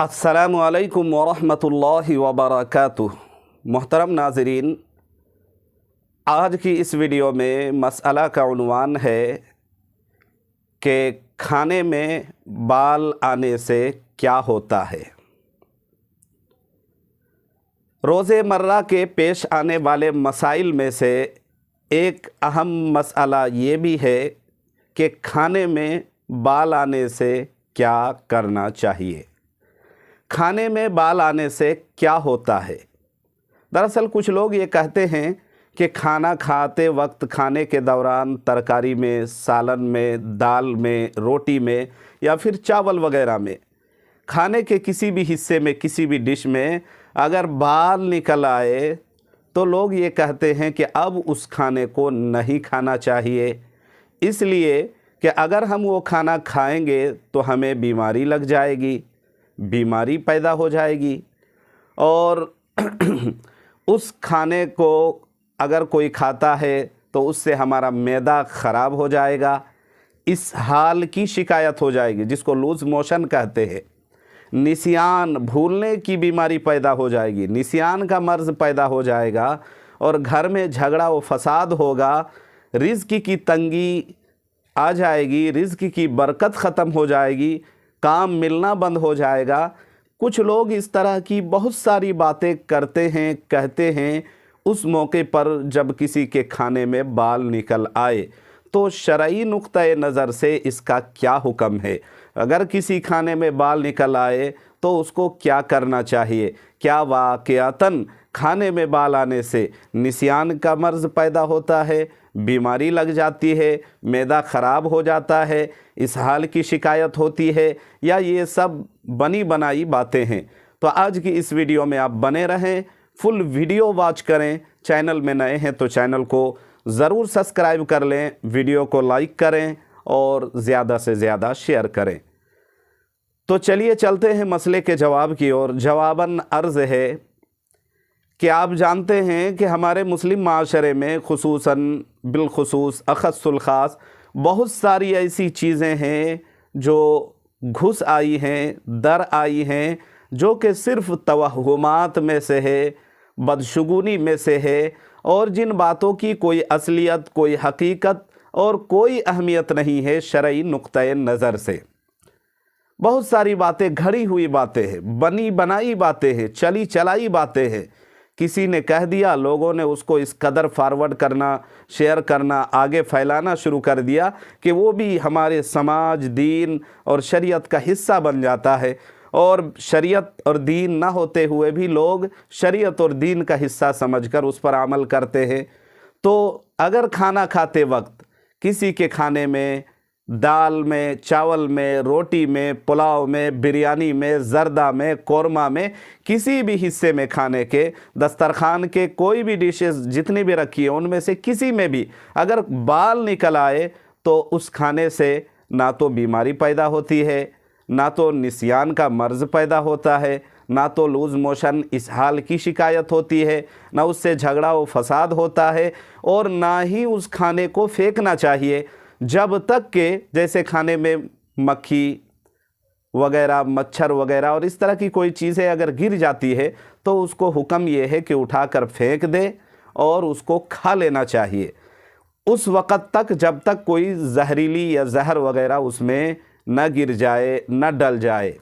अस्सलामु अलैकुम वरहमतुल्लाहि वबरकातुह। मोहतरम नाज़रीन, आज की इस वीडियो में मसअला का उन्वान है कि खाने में बाल आने से क्या होता है। रोज़मर्रा के पेश आने वाले मसाइल में से एक अहम मसअला ये भी है कि खाने में बाल आने से क्या करना चाहिए। खाने में बाल आने से क्या होता है। दरअसल कुछ लोग ये कहते हैं कि खाना खाते वक्त, खाने के दौरान तरकारी में, सालन में, दाल में, रोटी में या फिर चावल वगैरह में, खाने के किसी भी हिस्से में, किसी भी डिश में अगर बाल निकल आए तो लोग ये कहते हैं कि अब उस खाने को नहीं खाना चाहिए, इसलिए कि अगर हम वो खाना खाएंगे तो हमें बीमारी लग जाएगी, बीमारी पैदा हो जाएगी और उस खाने को अगर कोई खाता है तो उससे हमारा मैदा ख़राब हो जाएगा, इस हाल की शिकायत हो जाएगी जिसको लूज़ मोशन कहते हैं। निसियान, भूलने की बीमारी पैदा हो जाएगी, निसियान का मर्ज़ पैदा हो जाएगा और घर में झगड़ा व फसाद होगा, रिज़्क़ की तंगी आ जाएगी, रिज़्क़ की बरकत ख़त्म हो जाएगी, काम मिलना बंद हो जाएगा। कुछ लोग इस तरह की बहुत सारी बातें करते हैं, कहते हैं। उस मौके पर जब किसी के खाने में बाल निकल आए तो शरई नुक्ते नज़र से इसका क्या हुक्म है। अगर किसी खाने में बाल निकल आए तो उसको क्या करना चाहिए। क्या वाक़यातन खाने में बाल आने से निसियान का मर्ज़ पैदा होता है, बीमारी लग जाती है, मैदा ख़राब हो जाता है, इस हाल की शिकायत होती है, या ये सब बनी बनाई बातें हैं। तो आज की इस वीडियो में आप बने रहें, फुल वीडियो वॉच करें। चैनल में नए हैं तो चैनल को ज़रूर सब्सक्राइब कर लें, वीडियो को लाइक करें और ज़्यादा से ज़्यादा शेयर करें। तो चलिए चलते हैं मसले के जवाब की ओर। जवाबन अर्ज़ है कि आप जानते हैं कि हमारे मुस्लिम माशरे में खुसूसन बिलखुसूस अख़स्सुल ख़ास बहुत सारी ऐसी चीज़ें हैं जो घुस आई हैं, दर आई हैं, जो कि सिर्फ़ तवहुमात में से है, बदशुगुनी में से है और जिन बातों की कोई असलियत, कोई हकीकत और कोई अहमियत नहीं है शरई नुक्ते नज़र से। बहुत सारी बातें घड़ी हुई बातें हैं, बनी बनाई बातें हैं, चली चलाई बातें हैं। किसी ने कह दिया, लोगों ने उसको इस कदर फॉरवर्ड करना, शेयर करना, आगे फैलाना शुरू कर दिया कि वो भी हमारे समाज, दीन और शरीयत का हिस्सा बन जाता है। और शरीयत और दीन ना होते हुए भी लोग शरीयत और दीन का हिस्सा समझकर उस पर अमल करते हैं। तो अगर खाना खाते वक्त किसी के खाने में, दाल में, चावल में, रोटी में, पुलाव में, बिरयानी में, ज़र्दा में, कोरमा में, किसी भी हिस्से में खाने के, दस्तरखान के कोई भी डिशेस जितनी भी रखी है उनमें से किसी में भी अगर बाल निकल आए तो उस खाने से ना तो बीमारी पैदा होती है, ना तो निसियान का मर्ज़ पैदा होता है, ना तो लूज़ मोशन इस हाल की शिकायत होती है, ना उससे झगड़ा व फसाद होता है और ना ही उस खाने को फेंकना चाहिए जब तक के जैसे खाने में मक्खी वगैरह, मच्छर वगैरह और इस तरह की कोई चीज़ें अगर गिर जाती है तो उसको हुक्म ये है कि उठाकर फेंक दे और उसको खा लेना चाहिए उस वक़्त तक जब तक कोई जहरीली या जहर वगैरह उसमें न गिर जाए, न डल जाए।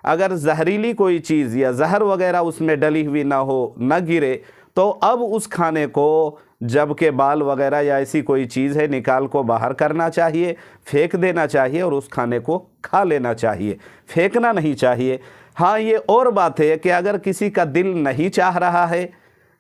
अगर जहरीली कोई चीज़ या जहर वगैरह उसमें डली हुई ना हो, न गिरे, तो अब उस खाने को जब के बाल वगैरह या ऐसी कोई चीज़ है निकाल को बाहर करना चाहिए, फेंक देना चाहिए और उस खाने को खा लेना चाहिए, फेंकना नहीं चाहिए। हाँ, ये और बात है कि अगर किसी का दिल नहीं चाह रहा है,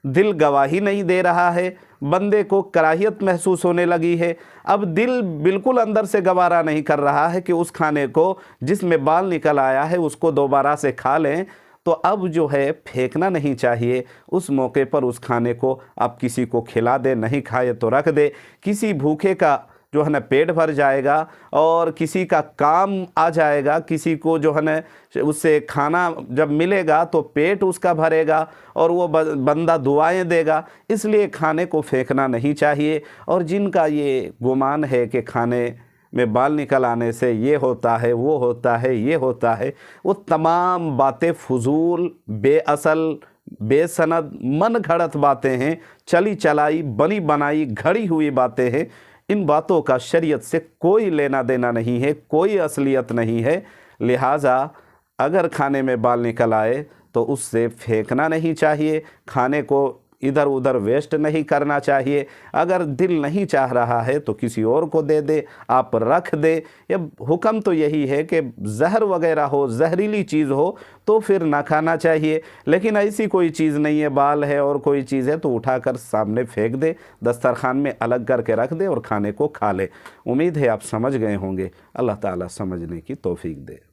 दिल गवाही नहीं दे रहा है, बंदे को कराहियत महसूस होने लगी है, अब दिल बिल्कुल अंदर से गवारा नहीं कर रहा है कि उस खाने को जिसमें बाल निकल आया है उसको दोबारा से खा लें, तो अब जो है फेंकना नहीं चाहिए। उस मौके पर उस खाने को आप किसी को खिला दे, नहीं खाए तो रख दे। किसी भूखे का जो है ना पेट भर जाएगा और किसी का काम आ जाएगा, किसी को जो है ना उससे खाना जब मिलेगा तो पेट उसका भरेगा और वो बंदा दुआएं देगा। इसलिए खाने को फेंकना नहीं चाहिए। और जिनका ये गुमान है कि खाने में बाल निकल आने से ये होता है, वो होता है, ये होता है, वो तमाम बातें फजूल, बेअसल, बेसनद, मन घड़त बातें हैं, चली चलाई, बनी बनाई, घड़ी हुई बातें हैं। इन बातों का शरीयत से कोई लेना देना नहीं है, कोई असलियत नहीं है। लिहाजा अगर खाने में बाल निकल आए तो उससे फेंकना नहीं चाहिए, खाने को इधर उधर वेस्ट नहीं करना चाहिए। अगर दिल नहीं चाह रहा है तो किसी और को दे दे, आप रख दे। या हुक्म तो यही है कि जहर वगैरह हो, जहरीली चीज़ हो तो फिर ना खाना चाहिए। लेकिन ऐसी कोई चीज़ नहीं है, बाल है और कोई चीज़ है तो उठाकर सामने फेंक दे, दस्तरखान में अलग करके रख दे और खाने को खा ले। उम्मीद है आप समझ गए होंगे। अल्लाह ताला समझने की तौफीक दे।